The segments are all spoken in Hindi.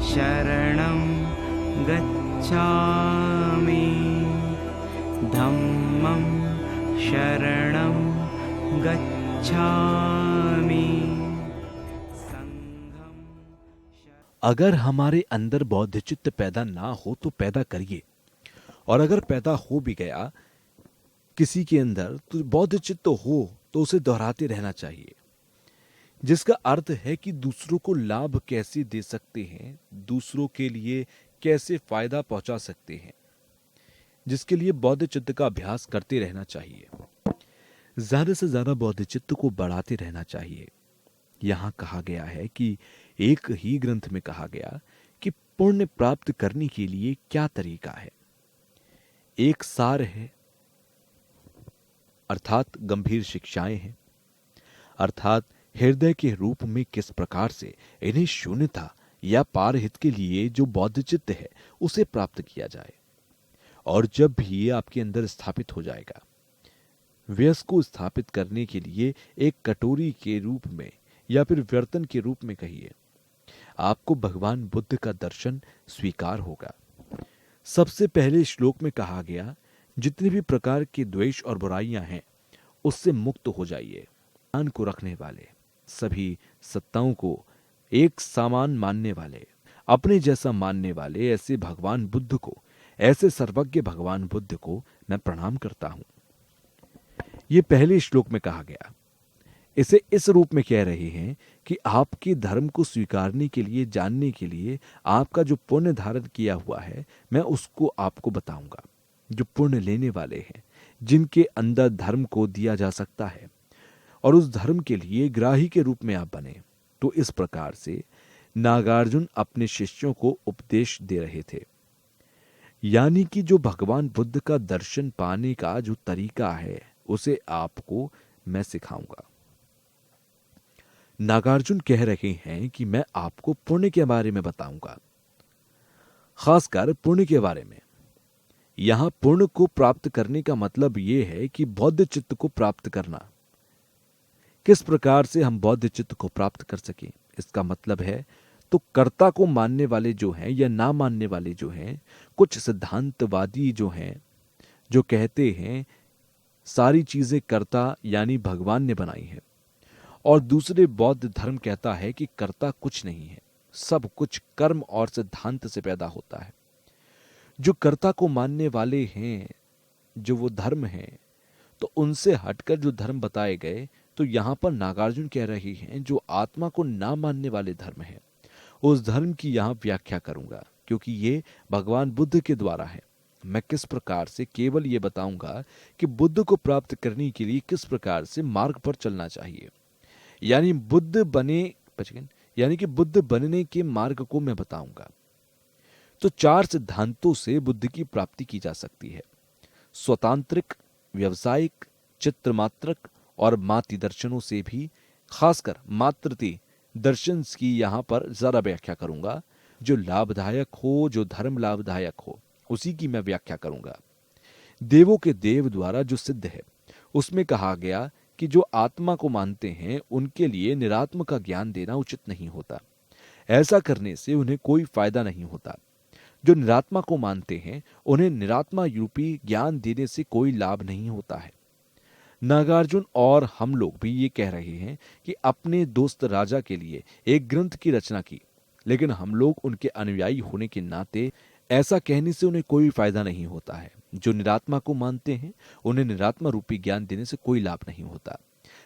शरणं गच्छामि धम्मं शरणं गच्छामि संघं अगर हमारे अंदर बौद्ध चित्त पैदा ना हो तो पैदा करिए, और अगर पैदा हो भी गया किसी के अंदर तो बौद्ध चित्त हो तो उसे दोहराते रहना चाहिए, जिसका अर्थ है कि दूसरों को लाभ कैसे दे सकते हैं, दूसरों के लिए कैसे फायदा पहुंचा सकते हैं, जिसके लिए बौद्ध चित्त का अभ्यास करते रहना चाहिए। ज्यादा से ज्यादा बौद्ध चित्त को बढ़ाते रहना चाहिए। यहां कहा गया है कि एक ही ग्रंथ में कहा गया कि पुण्य प्राप्त करने के लिए क्या तरीका है। एक सार है, अर्थात गंभीर शिक्षाएं हैं, अर्थात हृदय के रूप में किस प्रकार से इन्हें शून्यता या पारहित के लिए जो बौद्ध चित्त है उसे प्राप्त किया जाए। और जब भी ये आपके अंदर स्थापित हो जाएगा, व्यस को स्थापित करने के लिए एक कटोरी के रूप में या फिर व्यर्तन के रूप में कहिए, आपको भगवान बुद्ध का दर्शन स्वीकार होगा। सबसे पहले श्लोक में कहा गया, जितने भी प्रकार के द्वेष और बुराइयां हैं उससे मुक्त हो जाइए। ज्ञान को रखने वाले, सभी सत्ताओं को एक समान मानने वाले, अपने जैसा मानने वाले ऐसे भगवान बुद्ध को, ऐसे सर्वज्ञ भगवान बुद्ध को मैं प्रणाम करता हूं। यह पहले श्लोक में कहा गया। इसे इस रूप में कह रहे हैं कि आपके धर्म को स्वीकारने के लिए, जानने के लिए आपका जो पुण्य धारण किया हुआ है मैं उसको आपको बताऊंगा। जो पुण्य लेने वाले हैं, जिनके अंदर धर्म को दिया जा सकता है और उस धर्म के लिए ग्राही के रूप में आप बने। तो इस प्रकार से नागार्जुन अपने शिष्यों को उपदेश दे रहे थे, यानी कि जो भगवान बुद्ध का दर्शन पाने का जो तरीका है उसे आपको मैं सिखाऊंगा। नागार्जुन कह रहे हैं कि मैं आपको पुण्य के बारे में बताऊंगा, खासकर पुण्य के बारे में। यहां पुण्य को प्राप्त करने का मतलब यह है कि बौद्ध चित्त को प्राप्त करना। किस प्रकार से हम बौद्ध चित्त को प्राप्त कर सकें, इसका मतलब है तो कर्ता को मानने वाले जो हैं या ना मानने वाले जो हैं, कुछ सिद्धांतवादी जो हैं, जो कहते हैं सारी चीजें कर्ता यानी भगवान ने बनाई है, और दूसरे बौद्ध धर्म कहता है कि कर्ता कुछ नहीं है, सब कुछ कर्म और सिद्धांत से पैदा होता है। जो कर्ता को मानने वाले हैं, जो वो धर्म हैं, तो उनसे हटकर जो धर्म बताए गए, तो यहां पर नागार्जुन कह रहे हैं जो आत्मा को ना मानने वाले धर्म हैं, उस धर्म की यहां व्याख्या करूंगा, क्योंकि ये भगवान बुद्ध के द्वारा है। मैं किस प्रकार से केवल ये बताऊंगा कि बुद्ध को प्राप्त करने के लिए किस प्रकार से मार्ग पर चलना चाहिए, यानी यानी कि बुद्ध बनने के मार्ग को मैं बताऊंगा। तो 4 सिद्धांतों से बुद्ध की प्राप्ति की जा सकती है: स्वतांत्रिक, व्यवसायिक, चित्रमात्रक और माति दर्शनों से भी। खासकर मात्रति दर्शन की यहां पर जरा व्याख्या करूंगा। जो लाभदायक हो, जो धर्म लाभदायक हो, उसी की मैं व्याख्या करूंगा। देवों के देव द्वारा जो सिद्ध है, उसमें कहा गया कि जो आत्मा को मानते हैं उनके लिए निरात्म का ज्ञान देना उचित नहीं होता। ऐसा करने से उन्हें कोई फायदा नहीं होता। जो निरात्मा को मानते हैं उन्हें निरात्मा रूपी ज्ञान देने से कोई लाभ नहीं होता है। नागार्जुन और हम लोग भी ये कह रहे हैं कि अपने दोस्त राजा के लिए एक ग्रंथ की रचना की, लेकिन हम लोग उनके अनुयायी होने के नाते ऐसा कहने से उन्हें कोई फायदा नहीं होता है। जो निरात्मा को मानते हैं उन्हें निरात्मा रूपी ज्ञान देने से कोई लाभ नहीं होता।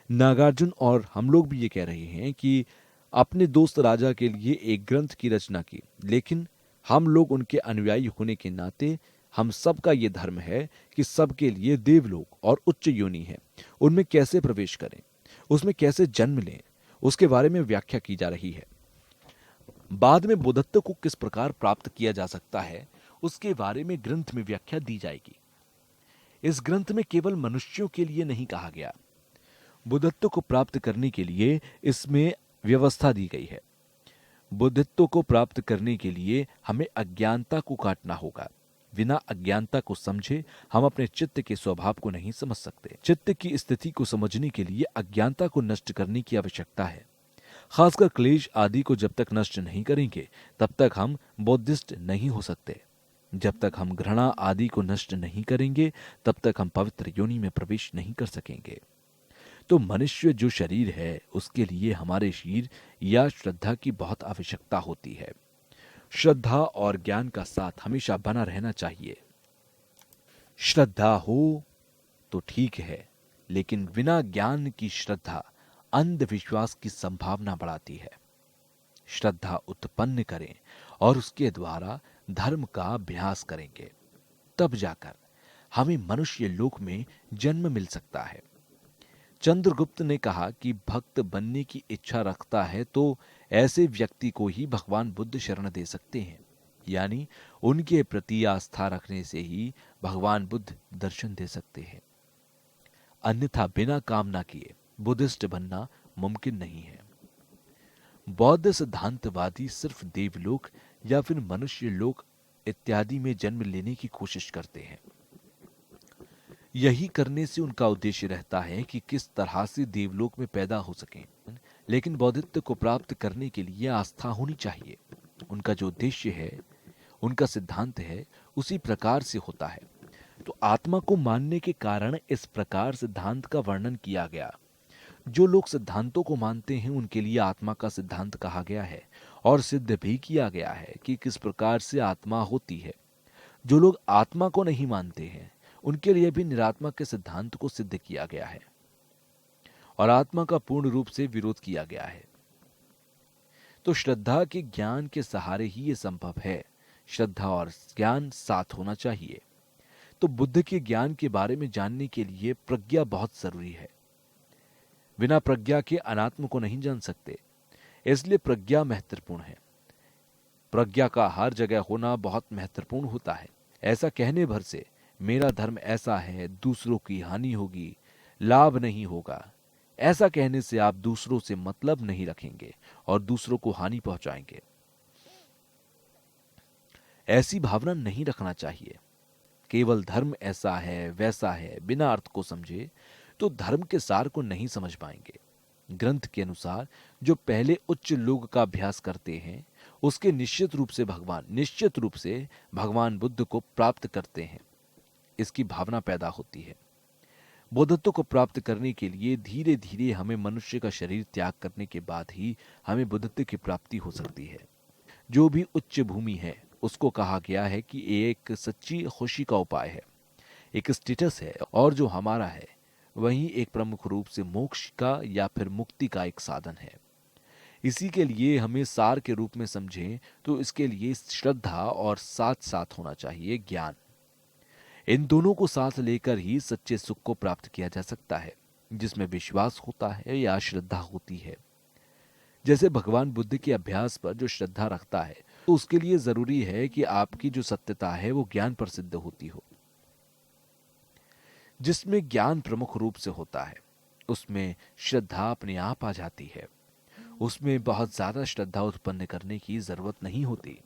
नागार्जुन और हम लोग भी ये कह रहे हैं कि अपने दोस्त राजा के लिए एक ग्रंथ की रचना की, लेकिन हम लोग उनके अनुयायी होने के नाते हम सबका ये धर्म है कि सबके लिए देवलोक और उच्च योनि है, उनमें कैसे प्रवेश करें, उसमें कैसे जन्म लें, उसके बारे में व्याख्या की जा रही है। बाद में बुद्धत्व को किस प्रकार प्राप्त किया जा सकता है उसके बारे में ग्रंथ में व्याख्या दी जाएगी। इस ग्रंथ में केवल मनुष्यों के लिए नहीं कहा गया। बुद्धत्व को प्राप्त करने के लिए इसमें व्यवस्था दी गई है। बुद्धत्व को प्राप्त करने के लिए हमें अज्ञानता को काटना होगा। बिना अज्ञानता को समझे हम अपने चित्त के स्वभाव को नहीं समझ सकते। चित्त की स्थिति को समझने के लिए अज्ञानता को नष्ट करने की आवश्यकता है। खासकर क्लेश आदि को जब तक नष्ट नहीं करेंगे तब तक हम बौद्धिस्ट नहीं हो सकते। जब तक हम घृणा आदि को नष्ट नहीं करेंगे तब तक हम पवित्र योनि में प्रवेश नहीं कर सकेंगे। तो मनुष्य जो शरीर है उसके लिए हमारे शीर या श्रद्धा की बहुत आवश्यकता होती है। श्रद्धा और ज्ञान का साथ हमेशा बना रहना चाहिए। श्रद्धा हो तो ठीक है, लेकिन बिना ज्ञान की श्रद्धा अंधविश्वास की संभावना बढ़ाती है। श्रद्धा उत्पन्न करें और उसके द्वारा धर्म का अभ्यास करेंगे, तब जाकर हमें मनुष्य लोक में जन्म मिल सकता है। चंद्रगुप्त ने कहा कि भक्त बनने की इच्छा रखता है तो ऐसे व्यक्ति को ही भगवान बुद्ध शरण दे सकते हैं, यानी उनके प्रति आस्था रखने से ही भगवान बुद्ध दर्शन दे सकते हैं। अन्यथा बिना कामना किए बुद्धिस्ट बनना मुमकिन नहीं है। बौद्ध सिद्धांतवादी सिर्फ देवलोक या फिर मनुष्य लोक इत्यादि में जन्म लेने की कोशिश करते हैं। यही करने से उनका उद्देश्य रहता है कि किस तरह से देवलोक में पैदा हो सकें, लेकिन बौद्धित्व को प्राप्त करने के लिए आस्था होनी चाहिए। उनका जो उद्देश्य है, उनका सिद्धांत है, उसी प्रकार से होता है। तो आत्मा को मानने के कारण इस प्रकार सिद्धांत का वर्णन किया गया। जो लोग सिद्धांतों को मानते हैं उनके लिए आत्मा का सिद्धांत कहा गया है और सिद्ध भी किया गया है कि किस प्रकार से आत्मा होती है। जो लोग आत्मा को नहीं मानते हैं उनके लिए भी निरात्मा के सिद्धांत को सिद्ध किया गया है और आत्मा का पूर्ण रूप से विरोध किया गया है। तो श्रद्धा के ज्ञान के सहारे ही यह संभव है। श्रद्धा और ज्ञान साथ होना चाहिए। तो बुद्ध के ज्ञान के बारे में जानने के लिए प्रज्ञा बहुत जरूरी है। बिना प्रज्ञा के अनात्म को नहीं जान सकते, इसलिए प्रज्ञा महत्वपूर्ण है। प्रज्ञा का हर जगह होना बहुत महत्वपूर्ण होता है। ऐसा कहने भर से मेरा धर्म ऐसा है, दूसरों की हानि होगी, लाभ नहीं होगा, ऐसा कहने से आप दूसरों से मतलब नहीं रखेंगे और दूसरों को हानि पहुंचाएंगे। ऐसी भावना नहीं रखना चाहिए। केवल धर्म ऐसा है वैसा है बिना अर्थ को समझे तो धर्म के सार को नहीं समझ पाएंगे। ग्रंथ के अनुसार जो पहले उच्च लोक का अभ्यास करते हैं उसके निश्चित रूप से भगवान बुद्ध को प्राप्त करते हैं, इसकी भावना पैदा होती है। बुद्धत्व को प्राप्त करने के लिए धीरे धीरे हमें मनुष्य का शरीर त्याग करने के बाद ही हमें बुद्धत्व की प्राप्ति हो सकती है। जो भी उच्च भूमि है उसको कहा गया है कि एक सच्ची खुशी का उपाय है, एक स्टेटस है, और जो हमारा है वही एक प्रमुख रूप से मोक्ष का या फिर मुक्ति का एक साधन है। इसी के लिए हमें सार के रूप में समझें तो इसके लिए श्रद्धा और साथ साथ होना चाहिए ज्ञान। इन दोनों को साथ लेकर ही सच्चे सुख को प्राप्त किया जा सकता है, जिसमें विश्वास होता है या श्रद्धा होती है। जैसे भगवान बुद्ध के अभ्यास पर जो श्रद्धा रखता है तो उसके लिए जरूरी है कि आपकी जो सत्यता है वो ज्ञान पर सिद्ध होती हो। जिसमें ज्ञान प्रमुख रूप से होता है उसमें श्रद्धा अपने आप आ जाती है। उसमें बहुत ज्यादा श्रद्धा उत्पन्न करने की जरूरत नहीं होती।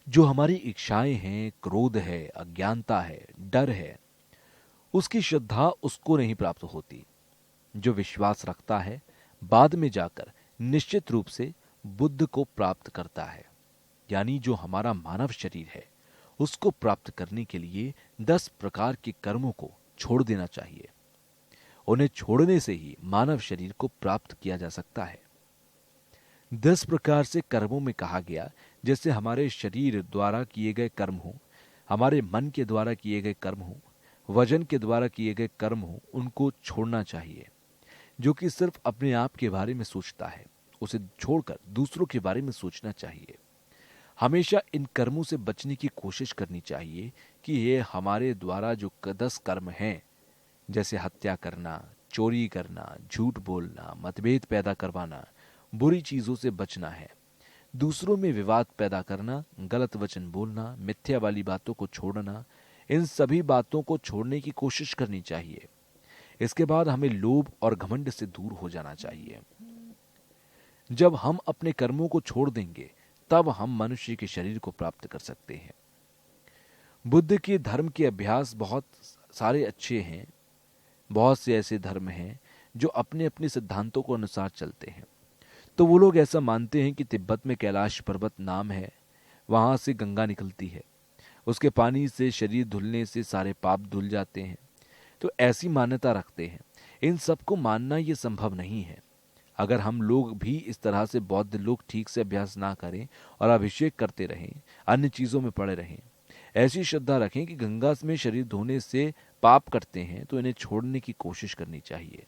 जो हमारी इच्छाएं हैं, क्रोध है, अज्ञानता है, डर है, उसकी श्रद्धा उसको नहीं प्राप्त होती। जो विश्वास रखता है बाद में जाकर निश्चित रूप से बुद्ध को प्राप्त करता है। यानी जो हमारा मानव शरीर है उसको प्राप्त करने के लिए 10 प्रकार के कर्मों को छोड़ देना चाहिए। उन्हें छोड़ने से ही मानव शरीर को प्राप्त किया जा सकता है। 10 प्रकार से कर्मों में कहा गया जैसे हमारे शरीर द्वारा किए गए कर्म हो, हमारे मन के द्वारा किए गए कर्म हो, वजन के द्वारा किए गए कर्म हो, उनको छोड़ना चाहिए। जो कि सिर्फ अपने आप के बारे में सोचता है उसे छोड़कर दूसरों के बारे में सोचना चाहिए। हमेशा इन कर्मों से बचने की कोशिश करनी चाहिए कि ये हमारे द्वारा जो 10 कर्म हैं, जैसे हत्या करना, चोरी करना, झूठ बोलना, मतभेद पैदा करवाना, बुरी चीजों से बचना है, दूसरों में विवाद पैदा करना, गलत वचन बोलना, मिथ्या वाली बातों को छोड़ना, इन सभी बातों को छोड़ने की कोशिश करनी चाहिए। इसके बाद हमें लोभ और घमंड से दूर हो जाना चाहिए। जब हम अपने कर्मों को छोड़ देंगे तब हम मनुष्य के शरीर को प्राप्त कर सकते हैं। बुद्ध के धर्म के अभ्यास बहुत सारे अच्छे हैं। बहुत से ऐसे धर्म हैं जो अपने अपने सिद्धांतों को अनुसार चलते हैं। तो वो लोग ऐसा मानते हैं कि तिब्बत में कैलाश पर्वत नाम है, वहां से गंगा निकलती है, उसके पानी से शरीर धुलने से सारे पाप धुल जाते हैं। तो ऐसी मान्यता रखते हैं। इन सबको मानना ये संभव नहीं है। अगर हम लोग भी इस तरह से बौद्ध लोग ठीक से अभ्यास ना करें और अभिषेक करते रहें, अन्य चीजों में पड़े रहें, ऐसी श्रद्धा रखें कि गंगा में शरीर धोने से पाप करते हैं, तो इन्हें छोड़ने की कोशिश करनी चाहिए।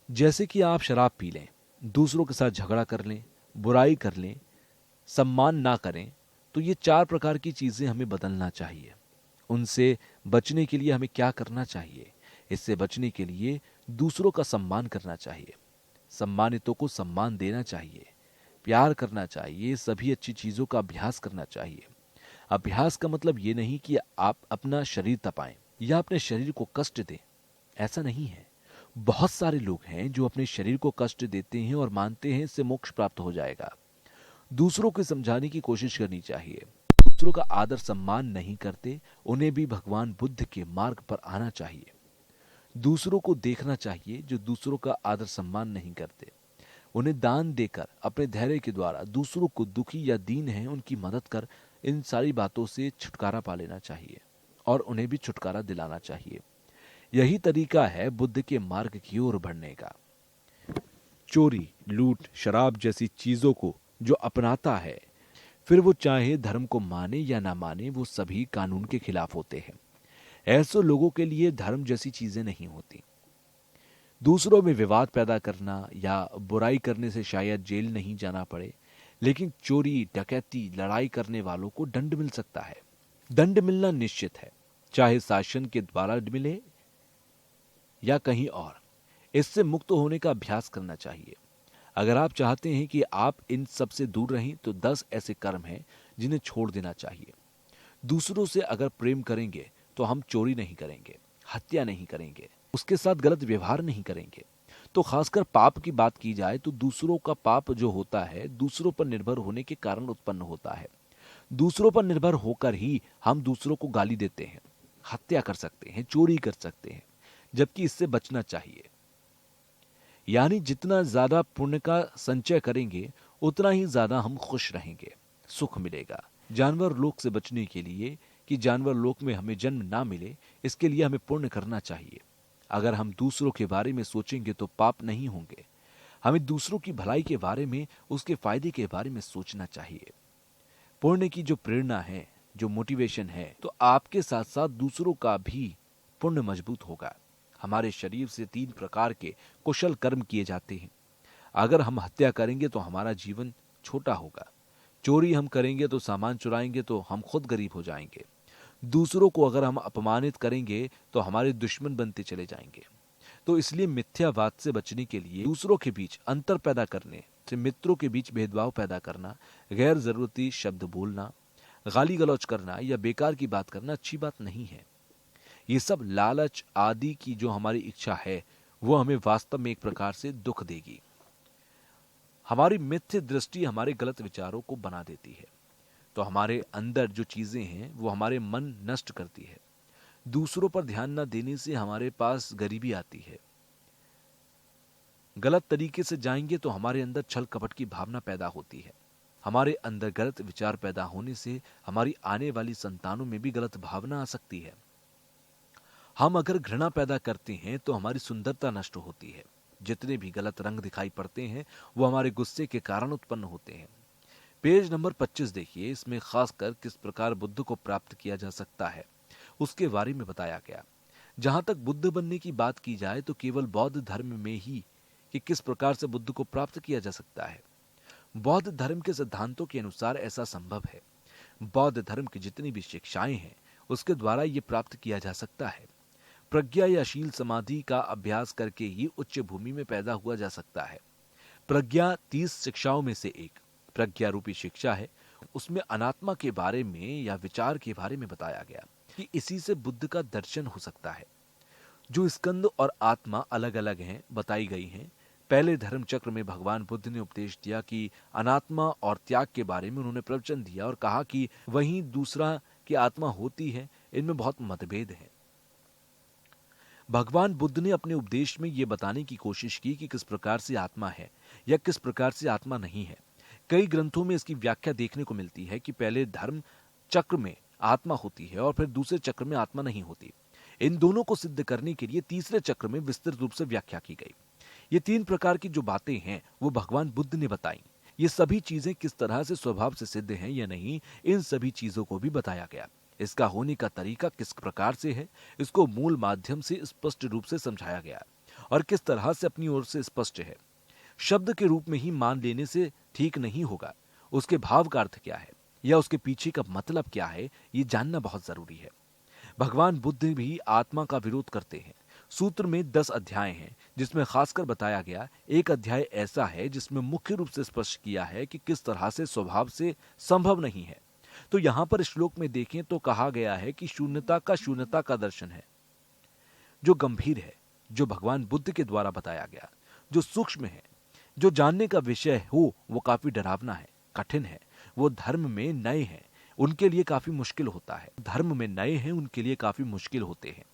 जैसे कि आप शराब पी लें, दूसरों के साथ झगड़ा कर लें, बुराई कर लें, सम्मान ना करें, तो ये 4 प्रकार की चीजें हमें बदलना चाहिए। उनसे बचने के लिए हमें क्या करना चाहिए? इससे बचने के लिए दूसरों का सम्मान करना चाहिए, सम्मानितों को सम्मान देना चाहिए, प्यार करना चाहिए, सभी अच्छी चीजों का अभ्यास करना चाहिए। अभ्यास का मतलब ये नहीं कि आप अपना शरीर तपाएं या अपने शरीर को कष्ट दें, ऐसा नहीं है। बहुत सारे लोग हैं जो अपने शरीर को कष्ट देते हैं और मानते हैं इससे मोक्ष प्राप्त हो जाएगा। दूसरों को समझाने की कोशिश करनी चाहिए। दूसरों का आदर सम्मान नहीं करते, उन्हें भी भगवान बुद्ध के मार्ग पर आना चाहिए। दूसरों को देखना चाहिए जो दूसरों का आदर सम्मान नहीं करते, उन्हें दान देकर अपने धैर्य के द्वारा दूसरों को दुखी या दीन है उनकी मदद कर इन सारी बातों से छुटकारा पा लेना चाहिए और उन्हें भी छुटकारा दिलाना चाहिए। यही तरीका है बुद्ध के मार्ग की ओर बढ़ने का। चोरी, लूट, शराब जैसी चीजों को जो अपनाता है, फिर वो चाहे धर्म को माने या ना माने, वो सभी कानून के खिलाफ होते हैं। ऐसे लोगों के लिए धर्म जैसी चीजें नहीं होती। दूसरों में विवाद पैदा करना या बुराई करने से शायद जेल नहीं जाना पड़े, लेकिन चोरी, डकैती, लड़ाई करने वालों को दंड मिल सकता है। दंड मिलना निश्चित है, चाहे शासन के द्वारा मिले या कहीं और। इससे मुक्त होने का अभ्यास करना चाहिए। अगर आप चाहते हैं कि आप इन सब से दूर रहें, तो 10 ऐसे कर्म हैं जिन्हें छोड़ देना चाहिए। दूसरों से अगर प्रेम करेंगे तो हम चोरी नहीं करेंगे, हत्या नहीं करेंगे, उसके साथ गलत व्यवहार नहीं करेंगे। तो खासकर पाप की बात की जाए तो दूसरों का पाप जो होता है दूसरों पर निर्भर होने के कारण उत्पन्न होता है। दूसरों पर निर्भर होकर ही हम दूसरों को गाली देते हैं, हत्या कर सकते हैं, चोरी कर सकते हैं, जबकि इससे बचना चाहिए। यानी जितना ज्यादा पुण्य का संचय करेंगे उतना ही ज्यादा हम खुश रहेंगे, सुख मिलेगा। जानवर लोक से बचने के लिए कि जानवर लोक में हमें जन्म ना मिले, इसके लिए हमें पुण्य करना चाहिए। अगर हम दूसरों के बारे में सोचेंगे तो पाप नहीं होंगे। हमें दूसरों की भलाई के बारे में, उसके फायदे के बारे में सोचना चाहिए। पुण्य की जो प्रेरणा है, जो मोटिवेशन है, तो आपके साथ साथ दूसरों का भी पुण्य मजबूत होगा। हमारे शरीर से 3 प्रकार के कुशल कर्म किए जाते हैं। अगर हम हत्या करेंगे तो हमारा जीवन छोटा होगा। चोरी हम करेंगे तो सामान चुराएंगे तो हम खुद गरीब हो जाएंगे। दूसरों को अगर हम अपमानित करेंगे तो हमारे दुश्मन बनते चले जाएंगे। तो इसलिए मिथ्यावाद से बचने के लिए दूसरों के बीच अंतर पैदा करने से, मित्रों के बीच भेदभाव पैदा करना, गैर जरूरती शब्द बोलना, गाली गलौज करना या बेकार की बात करना अच्छी बात नहीं है। ये सब लालच आदि की जो हमारी इच्छा है वो हमें वास्तव में एक प्रकार से दुख देगी। हमारी मिथ्य दृष्टि हमारे गलत विचारों को बना देती है। तो हमारे अंदर जो चीजें हैं वो हमारे मन नष्ट करती है। दूसरों पर ध्यान न देने से हमारे पास गरीबी आती है। गलत तरीके से जाएंगे तो हमारे अंदर छल कपट की भावना पैदा होती है। हमारे अंदर गलत विचार पैदा होने से हमारी आने वाली संतानों में भी गलत भावना आ सकती है। हम अगर घृणा पैदा करते हैं तो हमारी सुंदरता नष्ट होती है। जितने भी गलत रंग दिखाई पड़ते हैं वो हमारे गुस्से के कारण उत्पन्न होते हैं। पेज नंबर 25 देखिए, इसमें खासकर किस प्रकार बुद्ध को प्राप्त किया जा सकता है उसके बारे में बताया गया। जहां तक बुद्ध बनने की बात की जाए तो केवल बौद्ध धर्म में ही कि किस प्रकार से बुद्ध को प्राप्त किया जा सकता है। बौद्ध धर्म के सिद्धांतों के अनुसार ऐसा संभव है। बौद्ध धर्म की जितनी भी शिक्षाएं हैं उसके द्वारा ये प्राप्त किया जा सकता है। प्रज्ञा या शील समाधि का अभ्यास करके ही उच्च भूमि में पैदा हुआ जा सकता है। प्रज्ञा 30 शिक्षाओं में से एक प्रज्ञा रूपी शिक्षा है। उसमें अनात्मा के बारे में या विचार के बारे में बताया गया कि इसी से बुद्ध का दर्शन हो सकता है। जो स्कंद और आत्मा अलग अलग हैं बताई गई हैं। पहले धर्म चक्र में भगवान बुद्ध ने उपदेश दिया कि अनात्मा और त्याग के बारे में उन्होंने प्रवचन दिया और कहा कि वहीं दूसरा की आत्मा होती है, इनमें बहुत मतभेद है। भगवान बुद्ध ने अपने उपदेश में यह बताने की कोशिश की कि किस प्रकार से आत्मा है या किस प्रकार से आत्मा नहीं है। कई ग्रंथों में इसकी व्याख्या देखने को मिलती है कि पहले धर्म चक्र में आत्मा होती है और फिर दूसरे चक्र में आत्मा नहीं होती। इन दोनों को सिद्ध करने के लिए तीसरे चक्र में विस्तृत रूप से व्याख्या की गई। ये तीन प्रकार की जो बातें हैं वो भगवान बुद्ध ने बताई। ये सभी चीजें किस तरह से स्वभाव से सिद्ध हैं या नहीं, इन सभी चीजों को भी बताया गया। इसका होने का तरीका किस प्रकार से है, इसको मूल माध्यम से स्पष्ट रूप से समझाया गया और किस तरह से अपनी ओर से स्पष्ट है। शब्द के रूप में ही मान लेने से ठीक नहीं होगा। उसके भाव का अर्थ क्या है या उसके पीछे का मतलब क्या है, ये जानना बहुत जरूरी है। भगवान बुद्ध भी आत्मा का विरोध करते हैं। सूत्र में 10 अध्याय हैं, जिसमें खासकर बताया गया एक अध्याय ऐसा है जिसमें मुख्य रूप से स्पष्ट किया है कि किस तरह से स्वभाव से संभव नहीं है। तो यहां पर श्लोक में देखें तो कहा गया है कि शून्यता का दर्शन है, जो गंभीर है, जो भगवान बुद्ध के द्वारा बताया गया, जो सूक्ष्म है, जो जानने का विषय हो वो काफी डरावना है, कठिन है। वो धर्म में नए हैं, उनके लिए काफी मुश्किल होता है। धर्म में नए हैं, उनके लिए काफी मुश्किल होते हैं।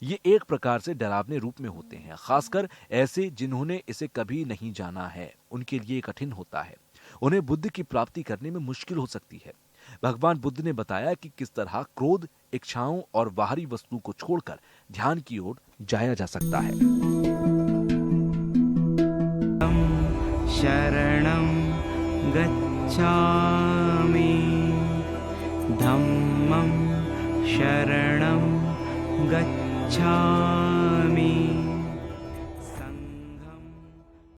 ये एक प्रकार से डरावने रूप में होते हैं, खासकर ऐसे जिन्होंने इसे कभी नहीं जाना है, उनके लिए कठिन होता है। उन्हें बुद्ध की प्राप्ति करने में मुश्किल हो सकती है। भगवान बुद्ध ने बताया कि किस तरह क्रोध, इच्छाओं और बाहरी वस्तु को छोड़कर ध्यान की ओर जाया जा सकता है। शरणं गच्छामि धम्मं शरणं गच्छामि